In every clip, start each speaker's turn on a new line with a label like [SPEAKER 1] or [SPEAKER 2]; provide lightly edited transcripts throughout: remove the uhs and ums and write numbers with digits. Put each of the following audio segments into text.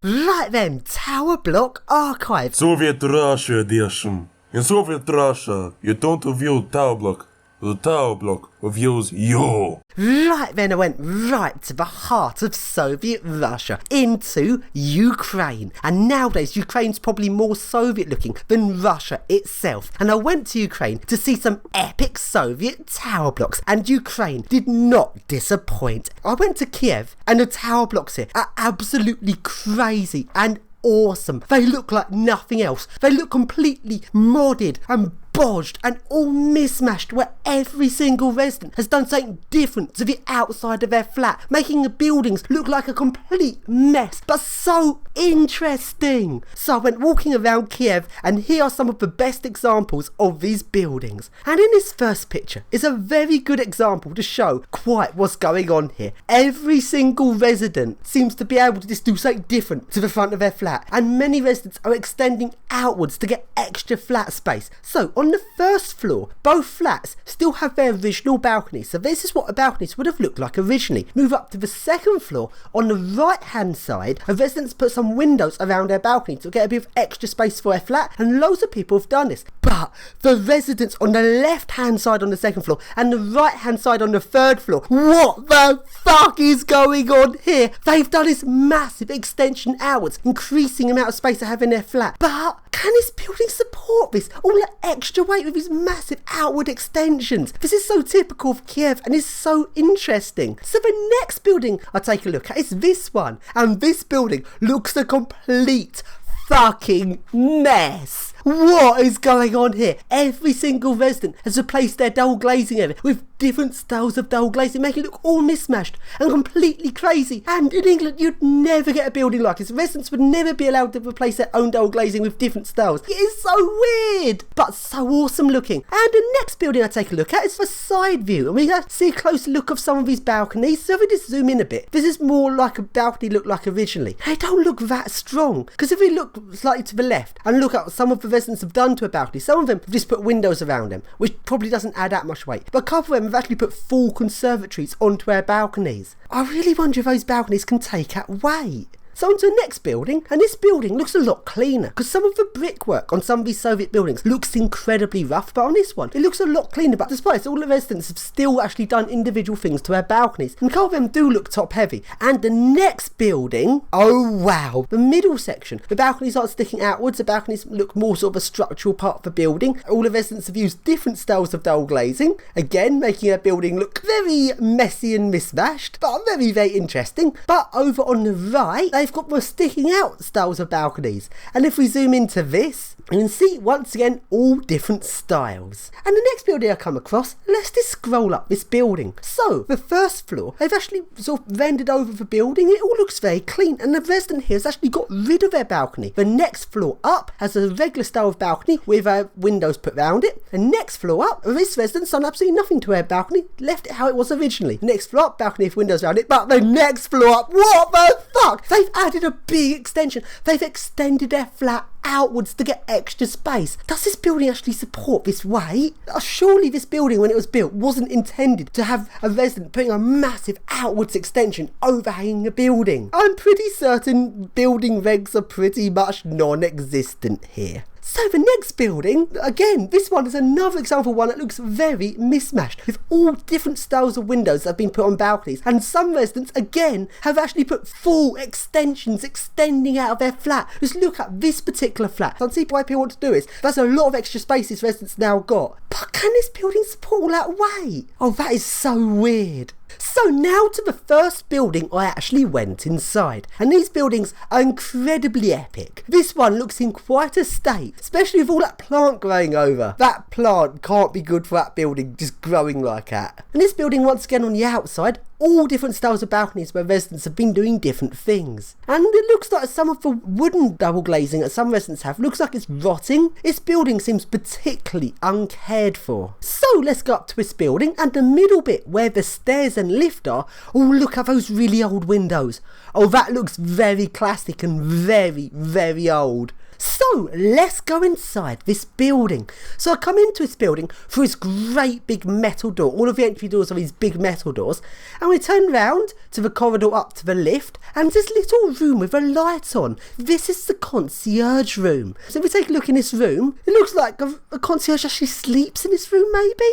[SPEAKER 1] Right then, Tower Block Archive.
[SPEAKER 2] Soviet Russia edition. In Soviet Russia, you don't review Tower Block. The Tower Block reviews you.
[SPEAKER 1] Right then, I went right to the heart of Soviet Russia, into Ukraine. And nowadays, Ukraine's probably more Soviet looking than Russia itself. And I went to Ukraine to see some epic Soviet tower blocks. And Ukraine did not disappoint. I went to Kiev, and the tower blocks here are absolutely crazy and awesome. They look like nothing else. They look completely modded and bodged and all mismatched, where every single resident has done something different to the outside of their flat, making the buildings look like a complete mess, but so interesting. So I went walking around Kiev, and here are some of the best examples of these buildings. And in this first picture is a very good example to show quite what's going on here. Every single resident seems to be able to just do something different to the front of their flat, and many residents are extending outwards to get extra flat space. So on the first floor, both flats still have their original balconies, so this is what the balconies would have looked like originally. Move up to the second floor. On the right hand side, a residents put some windows around their balcony to get a bit of extra space for their flat, and loads of people have done this. But the residents on the left hand side on the second floor and the right hand side on the third floor, what the fuck is going on here? They've done this massive extension outwards, increasing the amount of space they have in their flat. But can this building support this? All that extra weight with these massive outward extensions. This is so typical of Kiev and is so interesting. So the next building I take a look at is this one. And this building looks a complete fucking mess. What is going on here? Every single resident has replaced their double glazing area with different styles of double glazing, making it look all mismatched and completely crazy. And in England, you'd never get a building like this. Residents would never be allowed to replace their own double glazing with different styles. It is so weird, but so awesome looking. And the next building I take a look at is the side view, and we see a close look of some of these balconies. So if we just zoom in a bit, this is more like a balcony looked like originally. They don't look that strong, because if we look slightly to the left and look at some of the residents have done to a balcony, some of them have just put windows around them, which probably doesn't add that much weight, but a couple of them have actually put full conservatories onto their balconies. I really wonder if those balconies can take that weight. So on to the next building, and this building looks a lot cleaner, because some of the brickwork on some of these Soviet buildings looks incredibly rough, but on this one it looks a lot cleaner. But despite this, all the residents have still actually done individual things to their balconies, and a couple of them do look top heavy. And the next building, oh wow, the middle section, the balconies aren't sticking outwards, the balconies look more sort of a structural part of the building. All the residents have used different styles of double glazing, again making a building look very messy and mismatched, but very, very interesting. But over on the right, they've got more sticking out styles of balconies, and if we zoom into this, you can see once again all different styles. And the next building I come across, let's just scroll up this building. So the first floor, they've actually sort of rendered over the building. It all looks very clean, and the resident here has actually got rid of their balcony. The next floor up has a regular style of balcony with windows put around it. The next floor up, this resident's done absolutely nothing to their balcony, left it how it was originally. The next floor up, balcony with windows around it, but the next floor up, what the fuck? They've added a big extension. They've extended their flat outwards to get extra space. Does this building actually support this weight? Surely this building, when it was built, wasn't intended to have a resident putting a massive outwards extension overhanging a building. I'm pretty certain building regs are pretty much non-existent here. So the next building, again, this one is another example of one that looks very mismatched, with all different styles of windows that have been put on balconies, and some residents, again, have actually put full extensions extending out of their flat. Just look at this particular flat. I can see why people want to do this. That's a lot of extra space these residents now got. But can this building support all that weight? Oh, that is so weird. So now to the first building I actually went inside, and these buildings are incredibly epic. This one looks in quite a state, especially with all that plant growing over. That plant can't be good for that building just growing like that. And this building, once again on the outside, all different styles of balconies where residents have been doing different things. And it looks like some of the wooden double glazing that some residents have looks like it's rotting. This building seems particularly uncared for. So let's go up to this building, and the middle bit where the stairs and lift are, oh, look at those really old windows. Oh, that looks very classic and very, very old. So let's go inside this building. So I come into this building through this great big metal door. All of the entry doors are these big metal doors. And we turn round to the corridor up to the lift. And this little room with a light on. This is the concierge room. So if we take a look in this room, it looks like a concierge actually sleeps in this room maybe.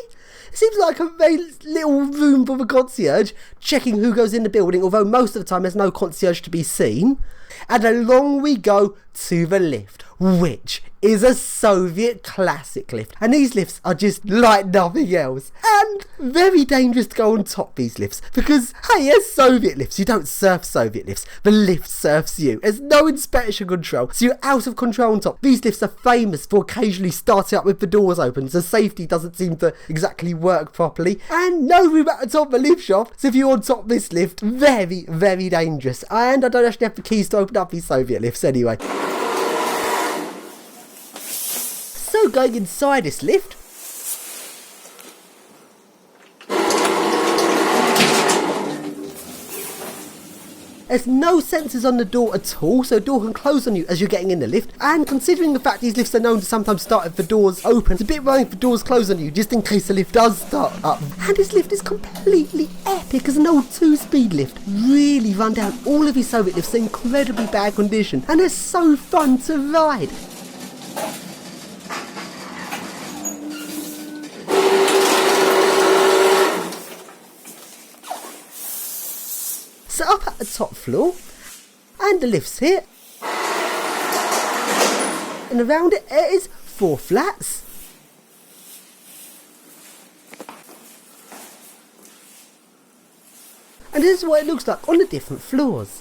[SPEAKER 1] It seems like a very little room for the concierge, checking who goes in the building, although most of the time there's no concierge to be seen. And along we go to the lift, which is a Soviet classic lift. And these lifts are just like nothing else. And very dangerous to go on top these lifts. Because, hey, as Soviet lifts, you don't surf Soviet lifts. The lift surfs you. There's no inspection control, so you're out of control on top. These lifts are famous for occasionally starting up with the doors open, so safety doesn't seem to exactly work properly. And no room at the top of the lift shaft, so if you're on top of this lift, very, very dangerous. And I don't actually have the keys to open up these Soviet lifts anyway. So going inside this lift, there's no sensors on the door at all, so the door can close on you as you're getting in the lift. And considering the fact these lifts are known to sometimes start if the door's open, it's a bit worrying if the doors close on you, just in case the lift does start up. And this lift is completely epic as an old 2-speed lift. Really run down. All of these Soviet lifts are in incredibly bad condition, and they're so fun to ride. So up at the top floor, and the lift's here, and around it is 4 flats. And this is what it looks like on the different floors.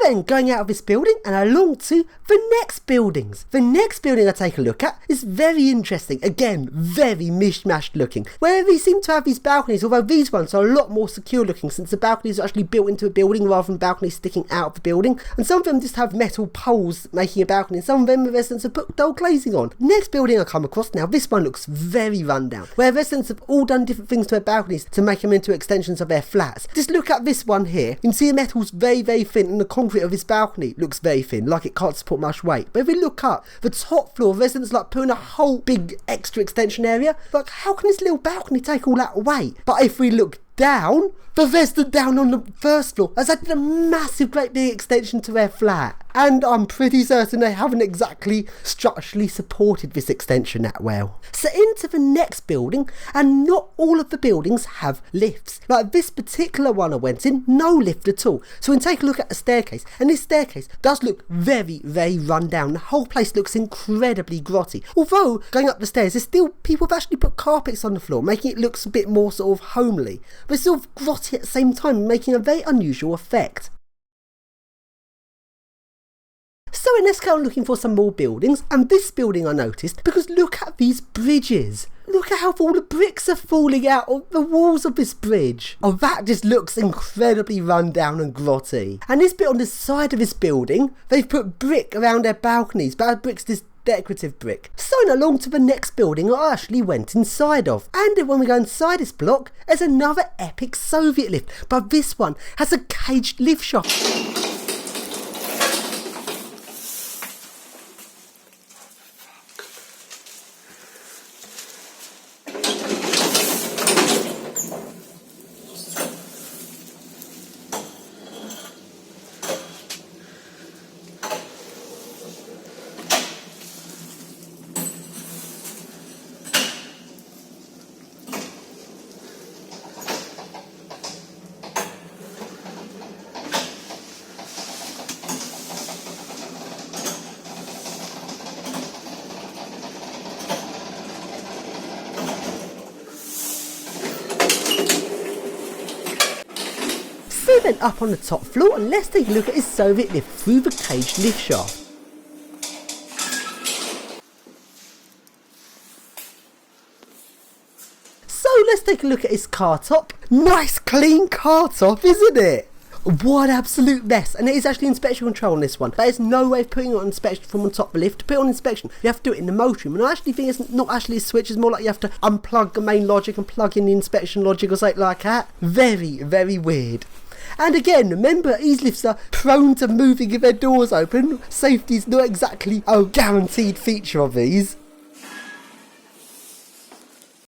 [SPEAKER 1] Then going out of this building and along to the next buildings. The next building I take a look at is very interesting. Again, very mishmashed looking. Where they seem to have these balconies, although these ones are a lot more secure looking since the balconies are actually built into a building rather than balconies sticking out of the building. And some of them just have metal poles making a balcony, and some of them the residents have put dull glazing on. Next building I come across, now this one looks very rundown, where residents have all done different things to their balconies to make them into extensions of their flats. Just look at this one here. You can see the metal's very, very thin, and the concrete of this balcony looks very thin, like it can't support much weight. But if we look up, the top floor, residents like putting a whole big extra extension area. Like, how can this little balcony take all that weight? But if we look down, the resident down on the first floor has added a massive great big extension to their flat. And I'm pretty certain they haven't exactly structurally supported this extension that well. So into the next building, and not all of the buildings have lifts. Like this particular one I went in, no lift at all. So we can take a look at the staircase, and this staircase does look very, very run down. The whole place looks incredibly grotty. Although going up the stairs, there's still people have actually put carpets on the floor, making it look a bit more sort of homely, but sort of grotty at the same time, making a very unusual effect. So let's go looking for some more buildings, and this building I noticed because look at these bridges. Look at how all the bricks are falling out of the walls of this bridge. Oh, that just looks incredibly run down and grotty. And this bit on the side of this building, they've put brick around their balconies, but that brick's this decorative brick. So along to the next building I actually went inside of. And when we go inside this block, there's another epic Soviet lift, but this one has a caged lift shaft. then up on the top floor, and let's take a look at his Soviet lift through the caged lift shaft. So let's take a look at his car top. Nice clean car top, isn't it? What an absolute mess. And it is actually inspection control on this one. There's no way of putting it on inspection from on top of the lift. To put it on inspection, you have to do it in the motor room. And I actually think it's not actually a switch. It's more like you have to unplug the main logic and plug in the inspection logic or something like that. Very, very weird. And again, remember, these lifts are prone to moving if their doors open. Safety's not exactly a guaranteed feature of these.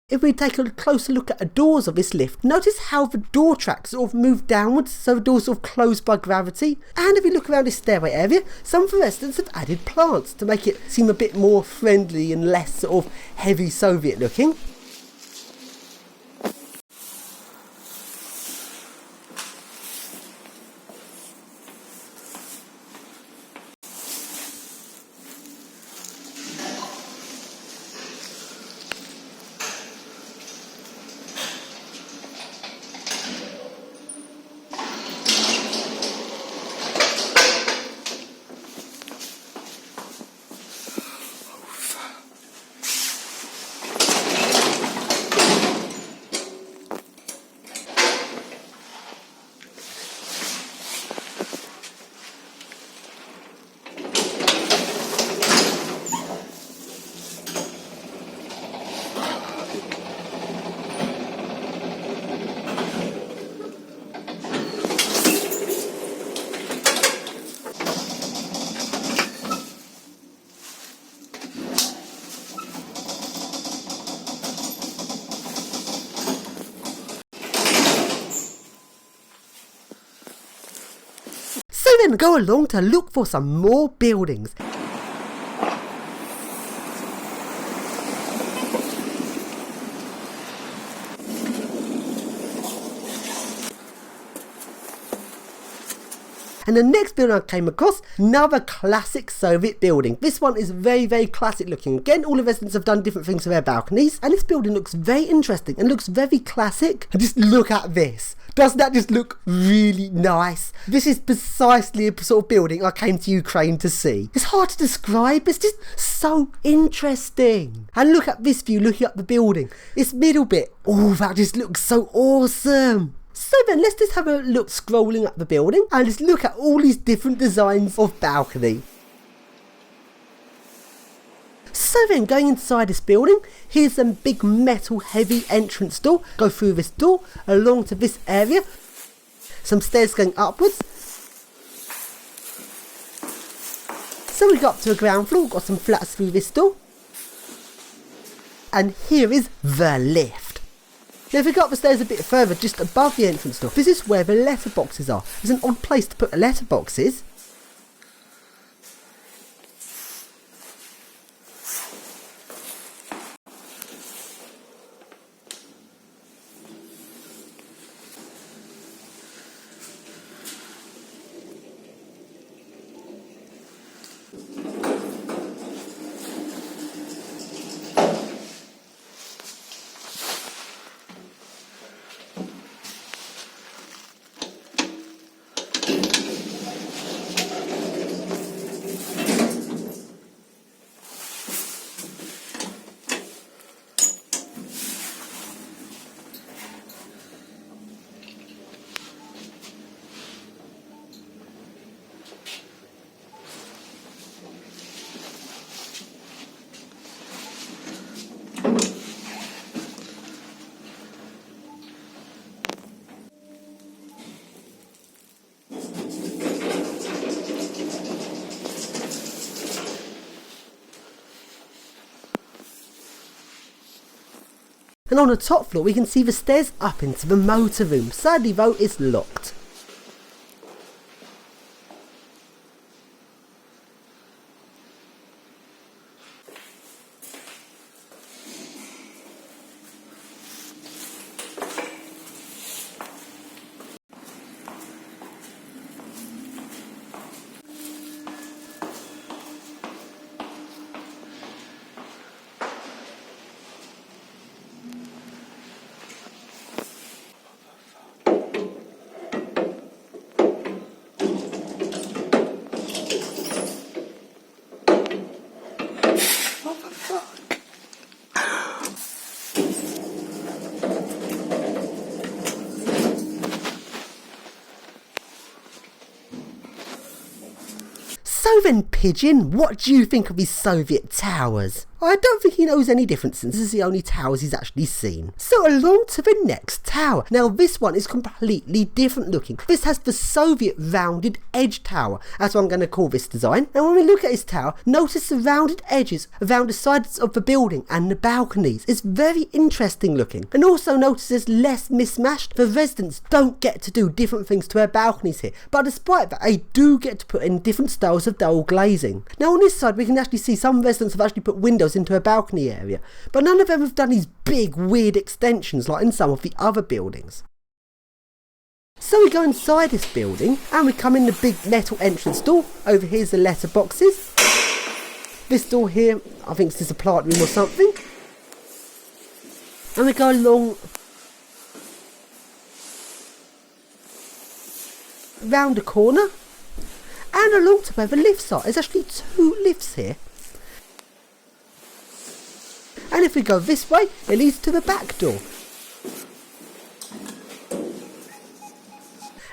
[SPEAKER 1] If we take a closer look at the doors of this lift, notice how the door tracks sort of move downwards, so the doors sort of close by gravity. And if you look around this stairway area, some of the residents have added plants to make it seem a bit more friendly and less sort of heavy Soviet looking. So then go along to look for some more buildings. And the next building I came across, another classic Soviet building. This one is very, very classic looking. Again, all the residents have done different things to their balconies. And this building looks very interesting and looks very classic. And just look at this. Doesn't that just look really nice? This is precisely a sort of building I came to Ukraine to see. It's hard to describe, it's just so interesting. And look at this view looking up the building. This middle bit, oh, that just looks so awesome. So then let's just have a look scrolling up the building and just look at all these different designs of balcony. So then going inside this building, here's a big metal heavy entrance door. Go through this door along to this area. Some stairs going upwards. So we got up to the ground floor, got some flats through this door. And here is the lift. Now if we go up the stairs a bit further, just above the entrance door, this is where the letterboxes are. It's an odd place to put the letterboxes. And on the top floor we can see the stairs up into the motor room. Sadly though, it's locked.
[SPEAKER 3] What the fuck?
[SPEAKER 1] So then, Pigeon, what do you think of his Soviet towers? I don't think he knows any difference since this is the only towers he's actually seen. So along to the next tower. Now this one is completely different looking. This has the Soviet rounded edge tower. That's what I'm going to call this design. And when we look at his tower, notice the rounded edges around the sides of the building and the balconies. It's very interesting looking. And also notice there's less mismatched. The residents don't get to do different things to their balconies here. But despite that, they do get to put in different styles of double glazing. Now on this side we can actually see some residents have actually put windows into a balcony area, but none of them have done these big weird extensions like in some of the other buildings. So we go inside this building and we come in the big metal entrance door. Over here's the letter boxes. This door here, I think this is a plant room or something. And we go along round the corner and along to where the lifts are. There's actually 2 lifts here. And if we go this way, it leads to the back door.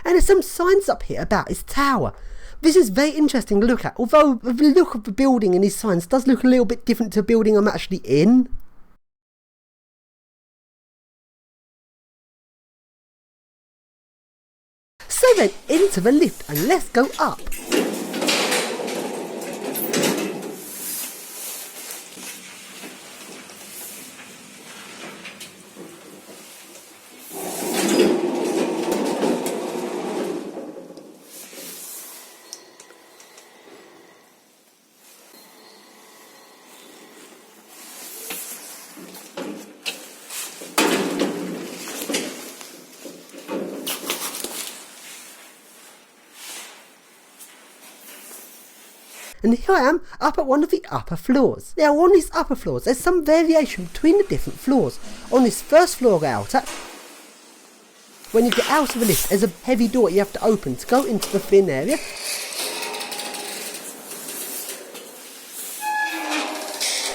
[SPEAKER 1] And there's some signs up here about his tower. This is very interesting to look at, although the look of the building and his signs does look a little bit different to the building I'm actually in. So then, into the lift and let's go up. And here I am up at one of the upper floors. Now on these upper floors there's some variation between the different floors. On this first floor we're out at, when you get out of the lift there's a heavy door you have to open to go into the thin area.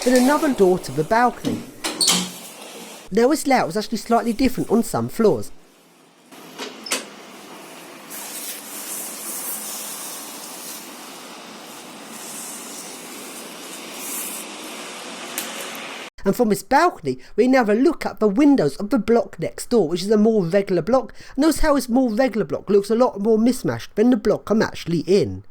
[SPEAKER 1] Then another door to the balcony. Now this layout is actually slightly different on some floors. And from this balcony, we now have a look at the windows of the block next door, which is a more regular block. Notice how this more regular block looks a lot more mismatched than the block I'm actually in.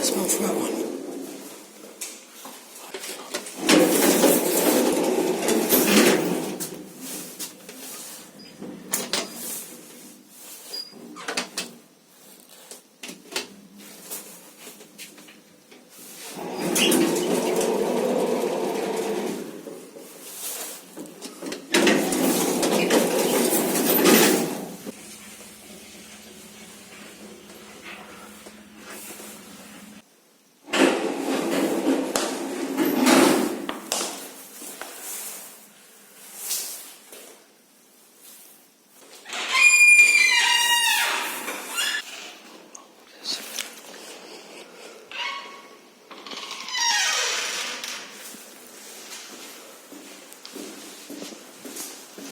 [SPEAKER 3] Smell for that one.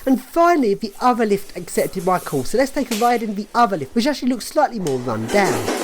[SPEAKER 1] And finally the other lift accepted my call, so let's take a ride in the other lift, which actually looks slightly more run down.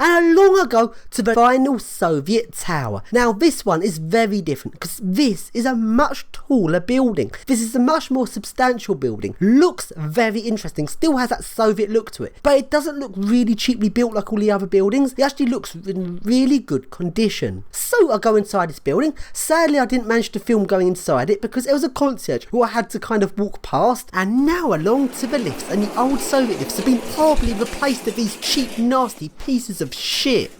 [SPEAKER 1] And along I go to the final Soviet tower. Now this one is very different because this is a much taller building. This is a much more substantial building. Looks very interesting, still has that Soviet look to it, but it doesn't look really cheaply built like all the other buildings. It actually looks in really good condition. So I go inside this building. Sadly I didn't manage to film going inside it because it was a concierge who I had to kind of walk past. And now along to the lifts, and the old Soviet lifts have been horribly replaced with these cheap nasty pieces of shit.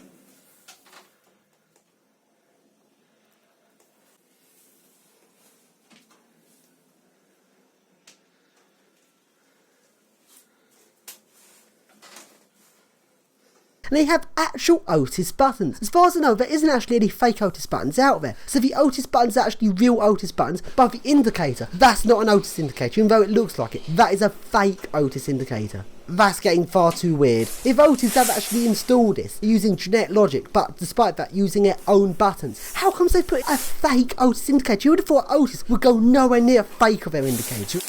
[SPEAKER 1] And they have actual Otis buttons. As far as I know, there isn't actually any fake Otis buttons out there. So the Otis buttons are actually real Otis buttons, but the indicator, that's not an Otis indicator, even though it looks like it. That is a fake Otis indicator. That's getting far too weird. If Otis have actually installed this using genetic logic, but despite that using their own buttons, how comes they put a fake Otis indicator? You would have thought Otis would go nowhere near fake of their indicator.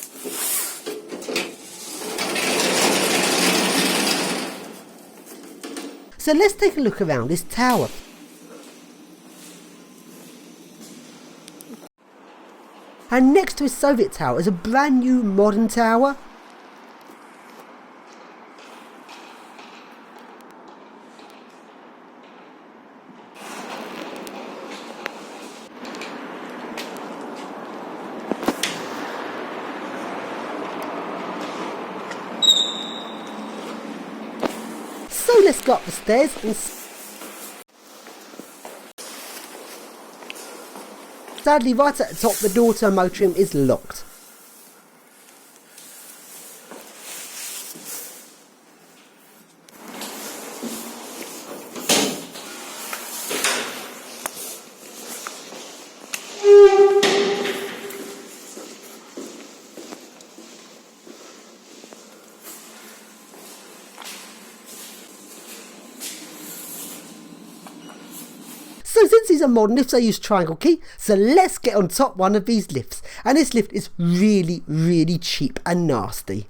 [SPEAKER 1] So let's take a look around this tower. And next to his Soviet tower is a brand new modern tower. So let's go up the stairs and sadly right at the top the door to a motorroom is locked. So since these are modern lifts, I use triangle key. So let's get on top one of these lifts. And this lift is really, really cheap and nasty.